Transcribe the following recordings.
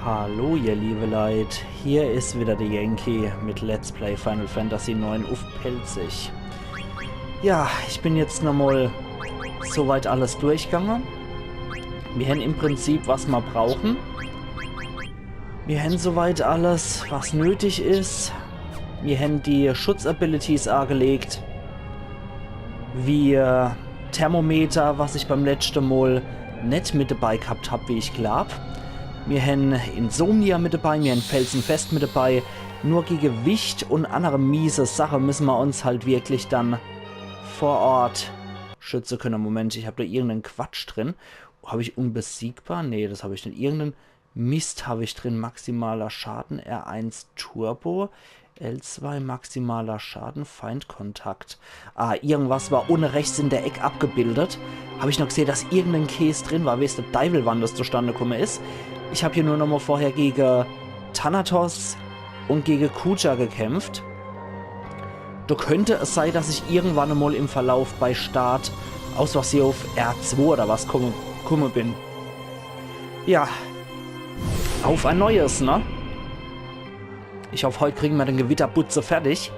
Hallo ihr liebe Leid, hier ist wieder der Yankee mit Let's Play Final Fantasy 9 auf Pelzig. Ja, ich bin jetzt nochmal soweit alles durchgegangen. Wir haben im Prinzip, was wir brauchen. Wir haben soweit alles, was nötig ist. Wir haben die Schutzabilities angelegt. Wir Thermometer, was ich beim letzten Mal nicht mit dabei gehabt habe, wie ich glaube. Wir haben Insomnia mit dabei, wir haben Felsenfest mit dabei. Nur gegen Gewicht und andere miese Sachen müssen wir uns halt wirklich dann vor Ort schützen können. Moment, ich habe da irgendeinen Quatsch drin. Habe ich unbesiegbar? Nee, das habe ich nicht. Irgendeinen Mist habe ich drin. Maximaler Schaden, R1 Turbo, L2 maximaler Schaden, Feindkontakt. Ah, irgendwas war ohne rechts in der Eck abgebildet. Habe ich noch gesehen, dass irgendein Käse drin war. Weißt du, Teufel, wann das zustande gekommen ist. Ich habe hier nur noch mal vorher gegen Thanatos und gegen Kuja gekämpft. Da könnte es sein, dass ich irgendwann einmal im Verlauf bei Start aus was hier auf R2 oder was komme bin. Ja. Auf ein neues, ne? Ich hoffe, heute kriegen wir den Gewitterbutze fertig.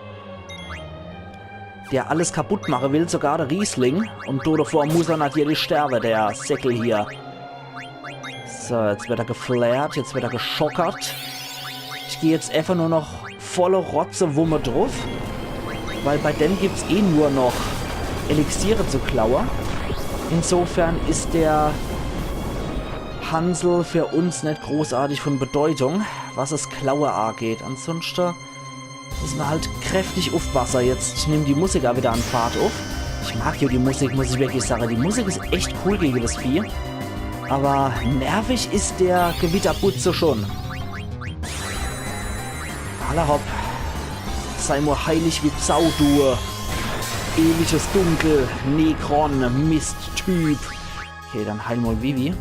Der alles kaputt machen will, sogar der Riesling. Und davor muss er natürlich sterben, der Säckel hier. So, jetzt wird er geflared, jetzt wird er geschockert. Ich gehe jetzt einfach nur noch volle Rotzewumme drauf. Weil bei dem gibt es eh nur noch Elixiere zu klauen. Insofern ist der Hansel für uns nicht großartig von Bedeutung, was das Klaue angeht. Ansonsten müssen wir halt kräftig aufpassen. Jetzt nimmt die Musik auch wieder an Fahrt auf. Ich mag ja die Musik, muss ich wirklich sagen. Die Musik ist echt cool gegen das Vieh. Aber nervig ist der Gewitterbutze schon. Alla hopp. Sei nur heilig wie Zau, du. Ewiges Dunkel. Necron. Misttyp. Okay, dann heil mal Vivi.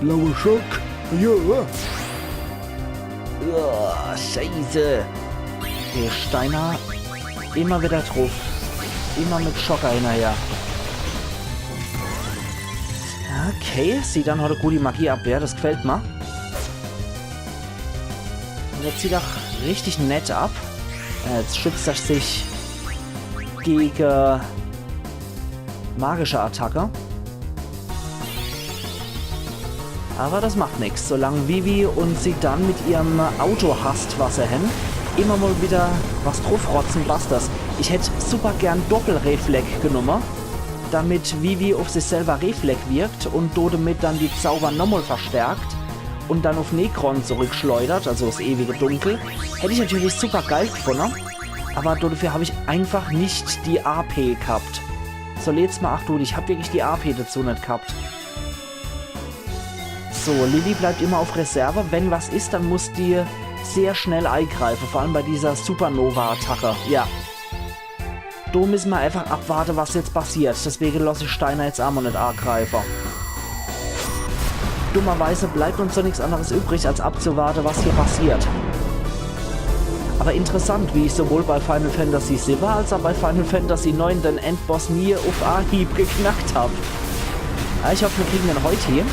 Blaue Schock. Ja. Oh, Scheiße. Okay, Steiner. Immer wieder drauf. Immer mit Schocker hinterher. Okay, sieht dann heute gut die Magieabwehr, das gefällt mir. Und jetzt sieht auch richtig nett ab. Jetzt schützt er sich gegen magische Attacke. Aber das macht nichts, solange Vivi und sie dann mit ihrem Auto hasst, was er hin, immer mal wieder was draufrotzen, passt das. Ich hätte super gern Doppelreflex genommen, damit Vivi auf sich selber Reflex wirkt und damit dann die Zauber nochmal verstärkt und dann auf Necron zurückschleudert, also das ewige Dunkel. Hätte ich natürlich super geil gefunden, aber dafür habe ich einfach nicht die AP gehabt. So, jetzt mal acht, ich habe wirklich die AP dazu nicht gehabt. So, Lilly bleibt immer auf Reserve. Wenn was ist, dann muss die sehr schnell eingreifen, vor allem bei dieser Supernova-Attacke. Ja. Da müssen wir einfach abwarten, was jetzt passiert. Deswegen lasse ich Steiner jetzt auch mal nicht angreifen. Dummerweise bleibt uns so nichts anderes übrig, als abzuwarten, was hier passiert. Aber interessant, wie ich sowohl bei Final Fantasy VII als auch bei Final Fantasy 9 den Endboss nie auf Anhieb geknackt habe. Ich hoffe, wir kriegen den heute hier.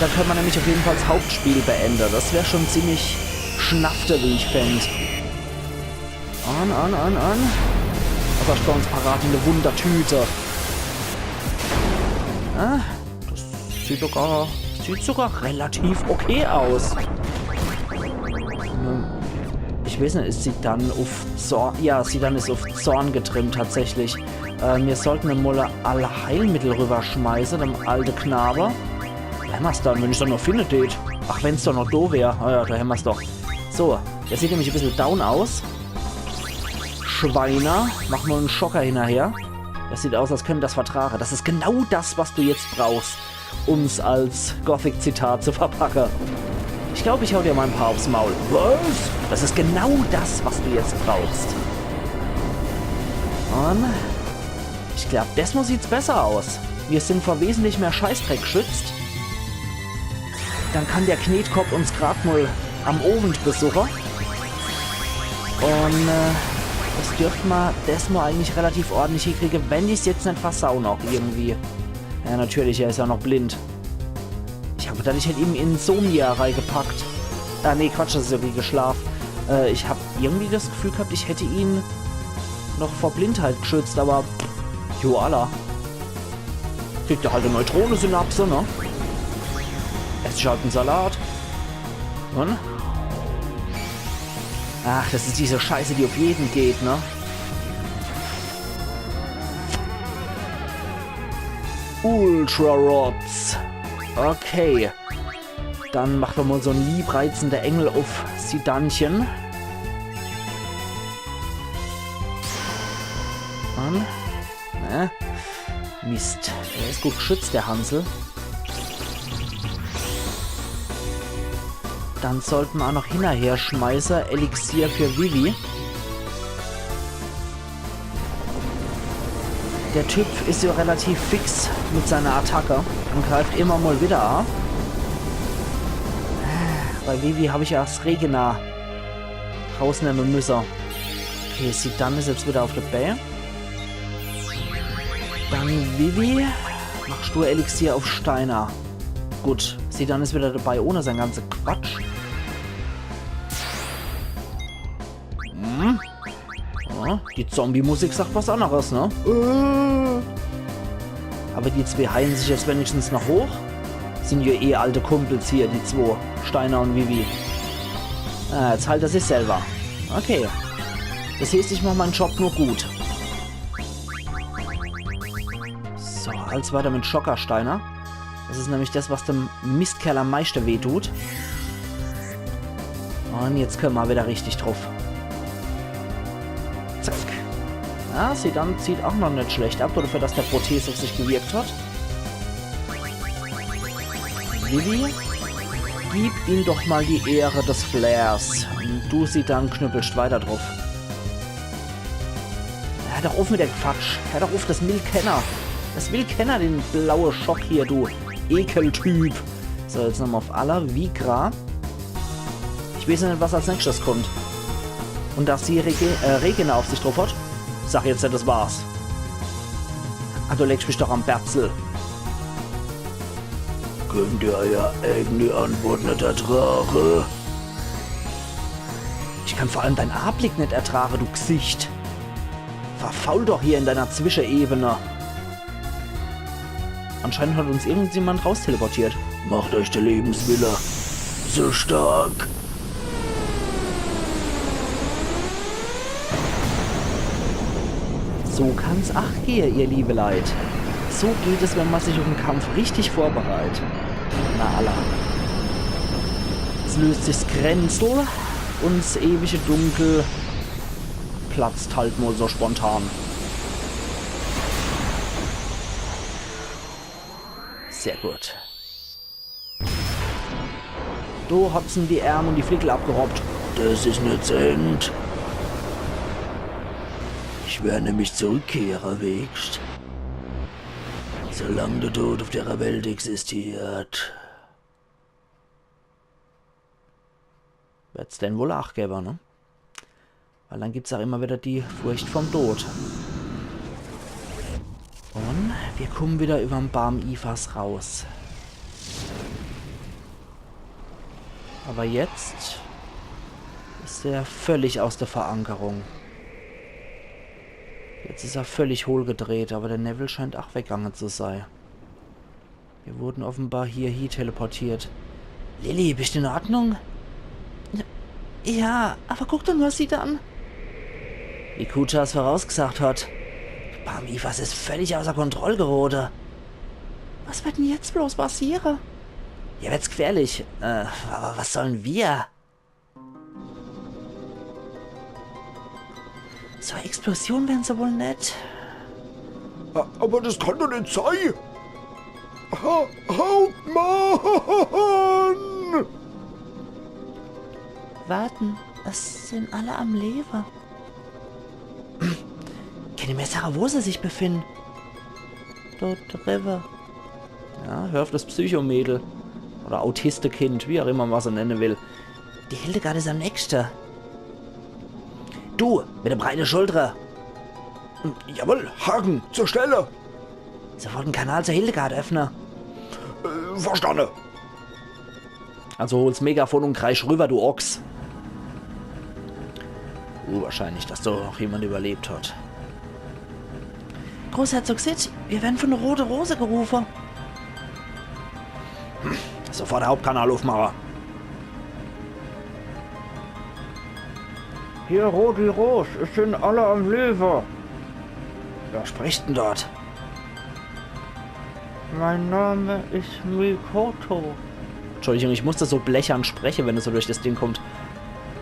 Dann können wir nämlich auf jeden Fall das Hauptspiel beenden. Das wäre schon ziemlich schnafte, wie ich fände. On. Aber ich bei uns parat in eine Wundertüte. Ah, das sieht sogar relativ okay aus. Ich weiß nicht, ist sie dann auf Zorn? Ja, sie dann ist auf Zorn getrimmt tatsächlich. Wir sollten eine Molle alle Heilmittel rüberschmeißen, dem alte Knabe. Da haben wir es dann, wenn ich es dann noch finde, tät. Ach, wenn es doch noch do wäre. Ah ja, da haben wir es doch. So, der sieht nämlich ein bisschen down aus. Schweiner, machen wir einen Schocker hinterher. Das sieht aus, als könnte das vertragen. Das ist genau das, was du jetzt brauchst, um es als Gothic-Zitat zu verpacken. Ich glaube, ich hau dir mal ein paar aufs Maul. Was? Das ist genau das, was du jetzt brauchst. Und ich glaube, desmo sieht's besser aus. Wir sind vor wesentlich mehr Scheißdreck geschützt. Dann kann der Knetkopf uns gerade mal am Ofen besuchen. Und das dürfte man desmo eigentlich relativ ordentlich hinkriegen, wenn ich es jetzt nicht versauen auch irgendwie. Ja, natürlich, er ist ja noch blind. Ich Ich habe gedacht, ich hätte ihm Insomnia reingepackt. Ah, nee, Quatsch, das ist ja wie geschlafen. Ich habe irgendwie das Gefühl gehabt, ich hätte ihn noch vor Blindheit geschützt, aber joala. Kriegt er halt eine Neutronensynapse, ne? Ess halt einen Salat. Und? Ach, das ist diese Scheiße, die auf jeden geht, ne? Ultra Rods. Okay. Dann machen wir mal so ein liebreizender Engel auf Sidanchen. Und? Ne? Mist. Der ist gut geschützt, der Hansel. Dann sollten wir auch noch hinterher schmeißen. Elixier für Vivi. Der Typ ist ja relativ fix mit seiner Attacke und greift immer mal wieder an. Bei Vivi habe ich ja das Regena rausnehmen müssen. Okay, Sidan ist jetzt wieder auf der Bay. Dann Vivi. Machst du Elixier auf Steiner. Gut, Sidan ist wieder dabei ohne sein ganzer Quatsch. Ja, die Zombie-Musik sagt was anderes, ne? Aber die zwei heilen sich jetzt wenigstens noch hoch. Sind ja eh alte Kumpels hier, die zwei. Steiner und Vivi. Ah, jetzt heilt er sich selber. Okay. Das heißt, ich mache meinen Job nur gut. So, als weiter mit Schockersteiner. Das ist nämlich das, was dem Mistkerl am meisten wehtut. Und jetzt können wir wieder richtig drauf. Zack. Ja, Sidan zieht auch noch nicht schlecht ab, dafür, dass der Prothese auf sich gewirkt hat. Vivi, gib ihm doch mal die Ehre des Flairs. Und du Sidan knüppelst weiter drauf. Hör doch auf mit dem Quatsch. Hör doch auf, das will keiner. Das will keiner, den blauen Schock hier, du Ekeltyp. So, jetzt nochmal auf aller Vigra. Ich weiß nicht, was als nächstes kommt. Und dass sie Regena auf sich drauf hat, sag jetzt nicht, das war's. Ah, du legst mich doch am Berzel. Könnt ihr ja eigene Antwort nicht ertragen? Ich kann vor allem deinen Anblick nicht ertragen, du Gesicht. Verfaul doch hier in deiner Zwischenebene. Anscheinend hat uns irgendjemand raus teleportiert. Macht euch der Lebenswille so stark. So kann's auch gehen, ihr liebe Leid. So geht es, wenn man sich auf den Kampf richtig vorbereitet. Na Allah. Es löst sich das Grenzel und das ewige Dunkel platzt halt nur so spontan. Sehr gut. Du hat's ihm die Ärmel und die Flickel abgerobbt. Das ist nicht zu Ende. Ich werde nämlich zurückkehren, wächst. Solange der Tod auf der Welt existiert. Wird's denn wohl auch geben, ne? Weil dann gibt's auch immer wieder die Furcht vom Tod. Und wir kommen wieder über den Barm Ifas raus. Aber jetzt ist er völlig aus der Verankerung. Jetzt ist er völlig hohlgedreht, aber der Neville scheint auch weggegangen zu sein. Wir wurden offenbar hier teleportiert. Lilly, bist du in Ordnung? Ja, aber guck doch nur sie an. Wie Kucha es vorausgesagt hat. Barm Ifas ist völlig außer Kontrolle geraten. Was wird denn jetzt bloß passieren? Ja, wird's gefährlich. Aber was sollen wir? So eine Explosion wären sie wohl nett. Aber das kann doch nicht sein. Hauptmann! Warten, es sind alle am Leben. Kann ich mir sagen, wo sie sich befinden? Dort drüber. Ja, hör auf das Psychomädel. Oder Autistekind, wie auch immer man was er nennen will. Die Hildegard ist am nächsten. Du, mit der breiten Schulter. Jawohl, Haken, zur Stelle. Sofort einen Kanal zur Hildegard öffnen. Verstanden. Also hol's Megafon und kreisch rüber, du Ochs. Wahrscheinlich, dass doch noch jemand überlebt hat. Großherzog Sid, wir werden von der Rote Rose gerufen. Sofort der Hauptkanal aufmachen. Hier, Rodi Ros, es sind alle am Leben. Wer spricht denn dort? Mein Name ist Mikoto. Entschuldigung, ich muss das so blechern sprechen, wenn es so durch das Ding kommt.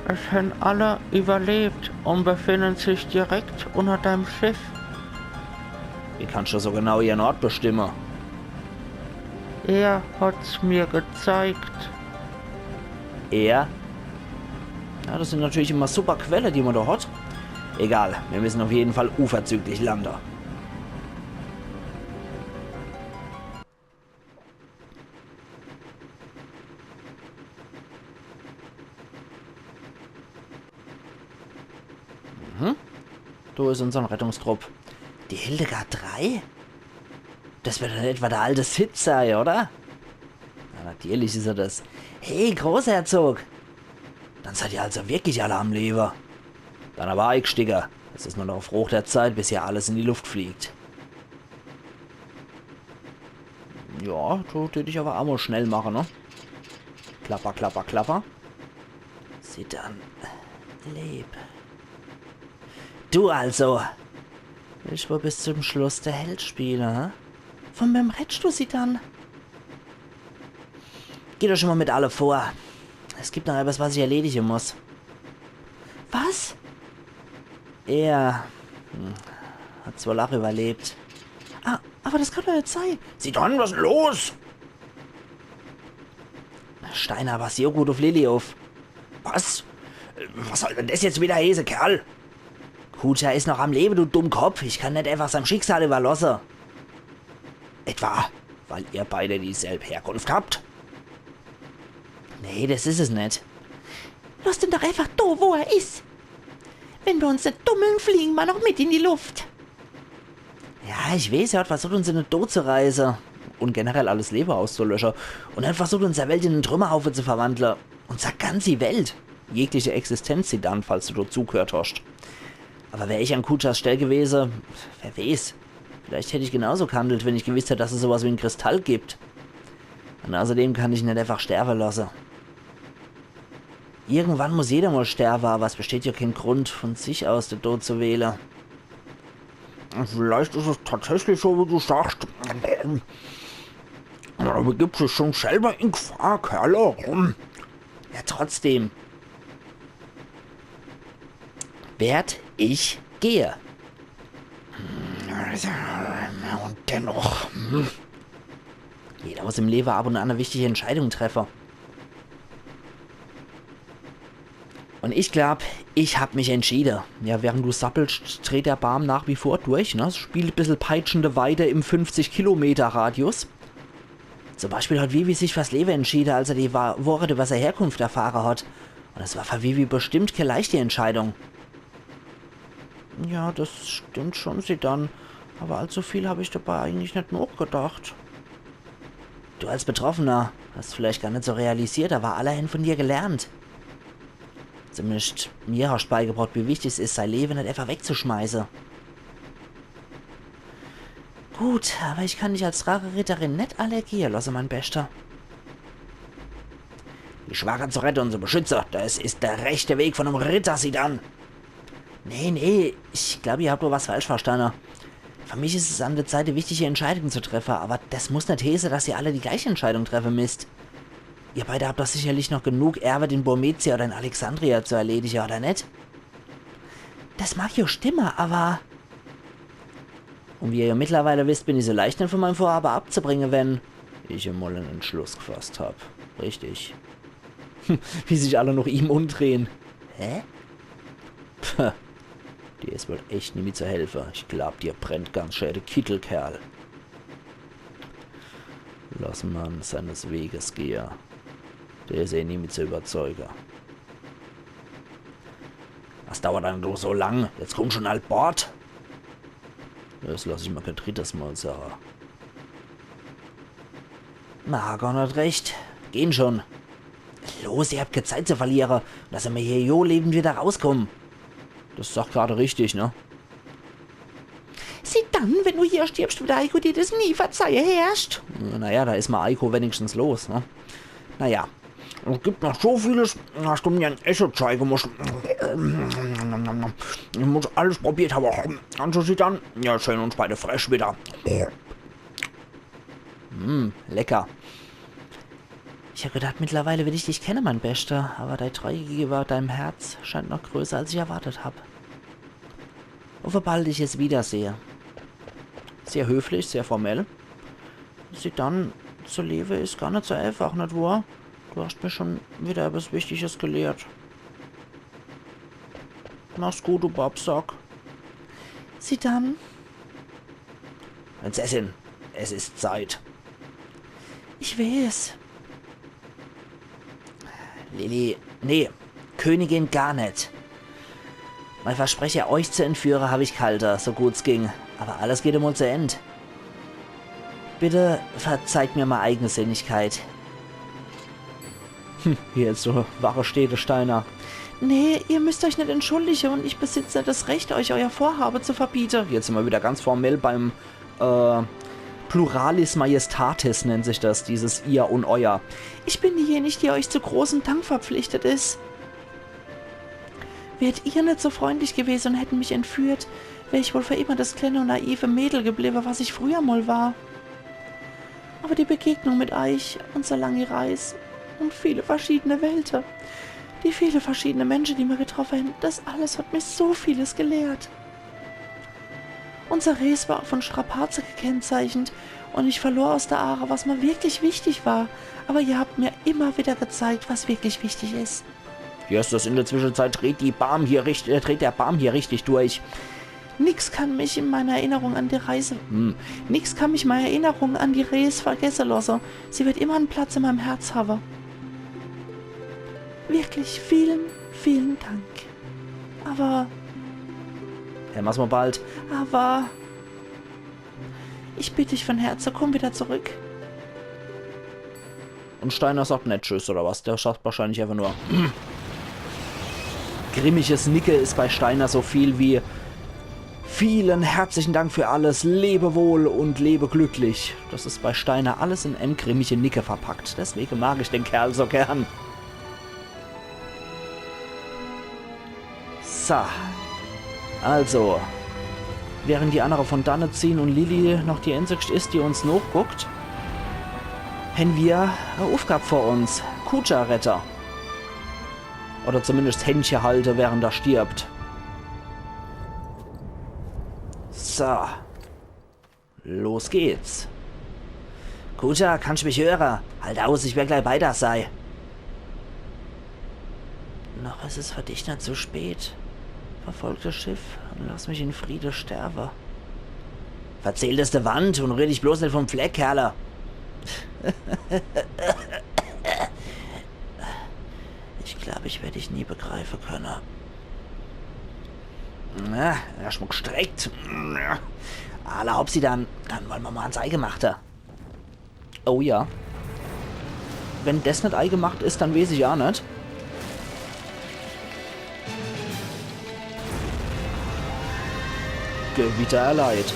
Es haben alle überlebt und befinden sich direkt unter deinem Schiff. Wie kannst du so genau ihren Ort bestimmen? Er hat's mir gezeigt. Er? Ja, das sind natürlich immer super Quelle, die man da hat. Egal, wir müssen auf jeden Fall unverzüglich landen. Da ist unser Rettungstrupp. Die Hildegard 3? Das wird dann etwa der alte Sid sein, oder? Na, natürlich ist er das. Hey, Großherzog! Dann seid ihr also wirklich alle am Leben. Dann aber Eichsticker. Es ist nur noch auf Hoch der Zeit, bis hier alles in die Luft fliegt. Ja, so würde ich aber auch mal schnell machen, ne? Klapper, klapper, klapper. Sieh dann. Leb. Du also. Ich war bis zum Schluss der Held spielen, hä? Von wem redest du sie dann? Geh doch schon mal mit alle vor. Es gibt noch etwas, was ich erledigen muss. Was? Er hat's wohl auch überlebt. Ah, aber das kann doch nicht sein. Sieh dann, was ist los? Steiner, was hier gut auf Lilly auf. Was? Was soll denn das jetzt wieder heißen, Kerl? Kutscher ist noch am Leben, du Dummkopf. Ich kann nicht einfach seinem Schicksal überlassen. Etwa, weil ihr beide dieselbe Herkunft habt? Nee, das ist es nicht. Lass den doch einfach da, wo er ist. Wenn wir uns nicht dummeln, fliegen wir noch mit in die Luft. Ja, ich weiß, er hat versucht, uns in den Tod zu reißen. Und generell alles Leben auszulöschen. Und er hat versucht, unsere Welt in einen Trümmerhaufen zu verwandeln. Unsere ganze Welt. Jegliche Existenz sie dann, falls du dort zugehört hast. Aber wäre ich an Kutschers Stelle gewesen, wer weiß. Vielleicht hätte ich genauso gehandelt, wenn ich gewusst hätte, dass es sowas wie einen Kristall gibt. Und außerdem kann ich ihn nicht einfach sterben lassen. Irgendwann muss jeder mal sterben, aber es besteht ja kein Grund, von sich aus den Tod zu wählen. Vielleicht ist es tatsächlich so, wie du sagst. Aber du gibst dich schon selber in Gefahr, Kerl. Ja, trotzdem. Werd ich gehe. Und dennoch. Jeder muss im Leben ab und an eine wichtige Entscheidung treffen. Und ich glaube, ich habe mich entschieden. Ja, während du sappelst, dreht der Baum nach wie vor durch. Ne? Spielt ein bisschen peitschende Weide im 50-Kilometer-Radius. Zum Beispiel hat Vivi sich fürs Leben entschieden, als er die Worte über seine Herkunft erfahren hat. Und das war für Vivi bestimmt keine leichte Entscheidung. Ja, das stimmt schon, sie dann. Aber allzu viel habe ich dabei eigentlich nicht nachgedacht. Du als Betroffener hast vielleicht gar nicht so realisiert, aber allerhand von dir gelernt. Zumindest mir hast du beigebracht, wie wichtig es ist, sein Leben nicht einfach wegzuschmeißen. Gut, aber ich kann dich als Drache-Ritterin nicht allergieren lassen, mein Bester. Die Schwachen zu retten und zu beschützen, das ist der rechte Weg von einem Ritter, sieh dann. Nee, ich glaube, ihr habt doch was falsch verstanden. Für mich ist es an der Zeit, eine wichtige Entscheidung zu treffen, aber das muss nicht heißen, dass ihr alle die gleiche Entscheidung treffen müsst. Ihr beide habt doch sicherlich noch genug Erbe in Bormetia oder in Alexandria zu erledigen, oder nicht? Das mag ja stimmen, aber... Und wie ihr ja mittlerweile wisst, bin ich so leicht nicht von meinem Vorhaben abzubringen, wenn ich einmal einen Entschluss gefasst habe. Richtig. Wie sich alle noch ihm umdrehen. Hä? Puh. Dir ist wohl echt nicht mehr zu helfen. Ich glaub, dir brennt ganz schön der Kittel, Kerl. Lass man seines Weges gehen. Der ist eh nie mit zu überzeugen. Was dauert dann doch so lang? Jetzt kommt schon alt Bord. Das lasse ich mal kein drittes Mal sagen. Na, gar nicht recht. Gehen schon. Los, ihr habt keine Zeit zu verlieren. Lassen wir hier jo lebend wieder rauskommen. Das ist doch gerade richtig, ne? Sieh dann, wenn du hier stirbst, wird Eiko dir das nie verzeihen, herrscht. Naja, da ist mal Eiko wenigstens los, ne? Naja. Es gibt noch so vieles, dass du mir ein Essen zeigen musst. Ich muss alles probiert haben. Und so sieht dann, ja, schön uns beide frisch wieder. Lecker. Ich habe gedacht, mittlerweile will ich dich kennen, mein Bester. Aber dein Treue gegenüber deinem Herz scheint noch größer, als ich erwartet habe. Hoffe bald ich es wiedersehe. Sehr höflich, sehr formell. Sie dann zu leben ist gar nicht so einfach, nicht wahr? Du hast mir schon wieder etwas Wichtiges gelehrt. Mach's gut, du Babsack. Sieh dann. Prinzessin, es ist Zeit. Ich weiß. Lili, nee, Königin gar nicht. Mein Versprechen, euch zu entführen, habe ich kalter, so gut's ging. Aber alles geht einmal zu Ende. Bitte verzeiht mir mal Eigensinnigkeit. Hier ist so wahre Städtesteiner. Nee, ihr müsst euch nicht entschuldigen und ich besitze das Recht, euch euer Vorhaben zu verbieten. Jetzt sind wir wieder ganz formell beim Pluralis Majestatis nennt sich das, dieses ihr und euer. Ich bin diejenige, die euch zu großem Dank verpflichtet ist. Wärt ihr nicht so freundlich gewesen und hätten mich entführt, wäre ich wohl für immer das kleine und naive Mädel geblieben, was ich früher mal war. Aber die Begegnung mit euch, unser lange Reise und viele verschiedene Welten, die viele verschiedene Menschen, die wir getroffen haben, das alles hat mich so vieles gelehrt. Unser Reis war von Strapaze gekennzeichnet und ich verlor aus der Aare, was mir wirklich wichtig war. Aber ihr habt mir immer wieder gezeigt, was wirklich wichtig ist. Wie ist das in der Zwischenzeit? Dreht der Baum hier richtig durch. Nix kann mich in meiner Erinnerung an die Reise... Nix kann mich meine Erinnerung an die Reis vergessen lassen. Sie wird immer einen Platz in meinem Herz haben. Wirklich vielen, vielen Dank. Aber... Ja, mach's mal bald. Aber... Ich bitte dich von Herzen, komm wieder zurück. Und Steiner sagt nicht Tschüss, oder was? Der sagt wahrscheinlich einfach nur... Grimmiges Nicke ist bei Steiner so viel wie... Vielen herzlichen Dank für alles, lebe wohl und lebe glücklich. Das ist bei Steiner alles in grimmige Nicke verpackt. Deswegen mag ich den Kerl so gern. So. Also. Während die andere von dannen ziehen und Lili noch die Einzige ist, die uns noch guckt, haben wir eine Aufgabe vor uns. Kutscher-Retter. Oder zumindest Händchen halte, während er stirbt. So. Los geht's. Kutscher, kannst du mich hören? Halt aus, ich werde gleich bei dir sein. Noch ist es für dich nicht zu spät. Verfolg das Schiff und lass mich in Friede sterben. Verzähl das der Wand und rede dich bloß nicht vom Fleck, Kerle. Ich glaube, ich werde dich nie begreifen können. Na, der Schmuck streckt. Erlaub sie dann wollen wir mal ans Eingemachte. Oh ja. Wenn das nicht eingemacht ist, dann weiß ich auch nicht. Gewitter erleidet.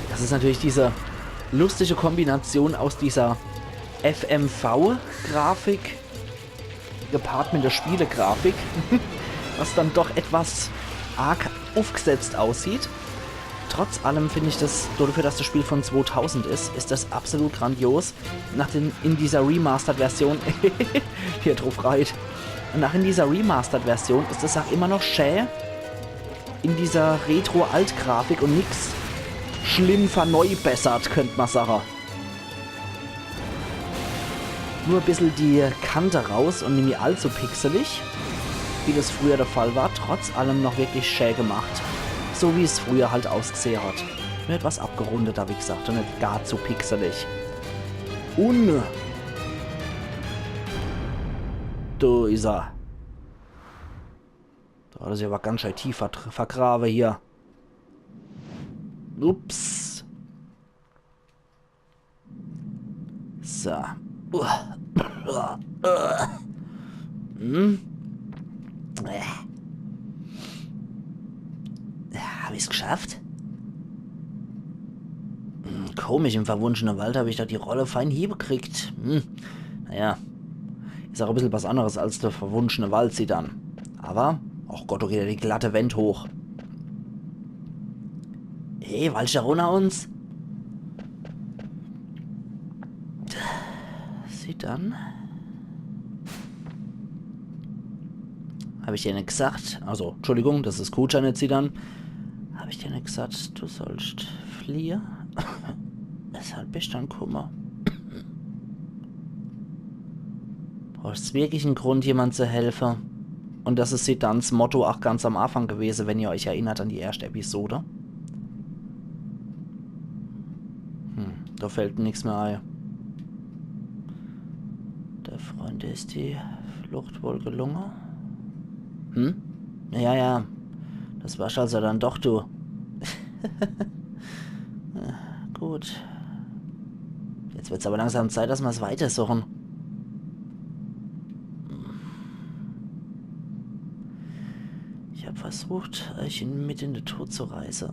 Das ist natürlich diese lustige Kombination aus dieser FMV-Grafik gepaart mit der Spielegrafik, was dann doch etwas arg aufgesetzt aussieht. Trotz allem finde ich das, dafür, dass das Spiel von 2000 ist das absolut grandios. In dieser Remastered-Version, hier drauf reit, in dieser Remastered-Version ist das auch immer noch schön in dieser Retro-Alt-Grafik und nix schlimm verneubessert, könnte man sagen. Nur ein bisschen die Kante raus und nicht allzu pixelig, wie das früher der Fall war. Trotz allem noch wirklich schön gemacht. So wie es früher halt ausgesehen hat. Nur etwas abgerundeter, wie gesagt, und nicht gar zu pixelig. Und... Da ist er. Da hat er sich aber ganz schön tief vergraben hier. Ups. So. Hm? Habe ich es geschafft? Komisch, im verwunschenen Wald habe ich da die Rolle fein hingekriegt. Naja, ist auch ein bisschen was anderes als der verwunschene Wald sie dann. Aber, ach Gott, da geht ja die glatte Wand hoch. Hey, Waldst du runter uns? Sie dann? Habe ich dir nicht gesagt? Also, Entschuldigung, das ist Kutscher, nicht sie dann. Habe ich dir nicht gesagt, du sollst fliehen? Deshalb bist du dann Kummer. Brauchst wirklich einen Grund, jemand zu helfen? Und das ist Sedans Motto auch ganz am Anfang gewesen, wenn ihr euch erinnert an die erste Episode. Da fällt nichts mehr ein. Der Freund ist die Flucht wohl gelungen. Ja. Das war's also dann doch, du. Ja, gut. Jetzt wird's aber langsam Zeit, dass wir es weitersuchen. Ich habe versucht, euch mit in den Tod zu reißen.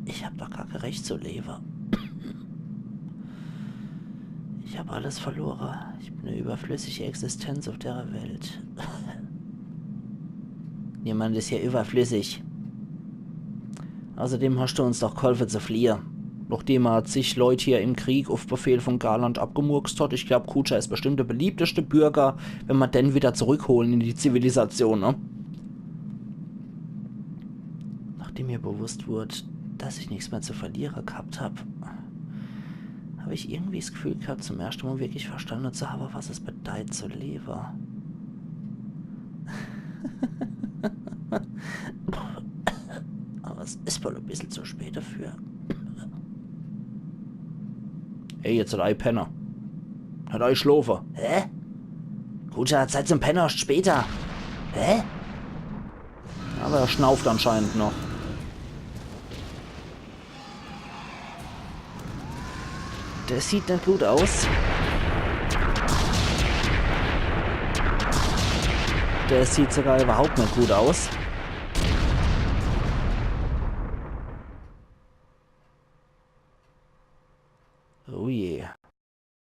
Ich habe doch gar kein Recht zu leben. Ich habe alles verloren. Ich bin eine überflüssige Existenz auf der Welt. Niemand ist hier überflüssig. Außerdem hast du uns doch geholfen zu fliehen. Nachdem er zig Leute hier im Krieg auf Befehl von Garland abgemurkst hat. Ich glaube, Kutscher ist bestimmt der beliebteste Bürger, wenn wir den wieder zurückholen in die Zivilisation, ne? Nachdem mir bewusst wurde, dass ich nichts mehr zu verlieren gehabt habe ich irgendwie das Gefühl gehabt, zum ersten Mal wirklich verstanden zu haben, was es bedeutet zu leben. Aber es ist wohl ein bisschen zu spät dafür. Hey, jetzt hat ein Penner. Hat ein Schlafen. Hä? Guter, Zeit zum Penner, später. Hä? Aber er schnauft anscheinend noch. Das sieht nicht gut aus. Der sieht sogar überhaupt nicht gut aus.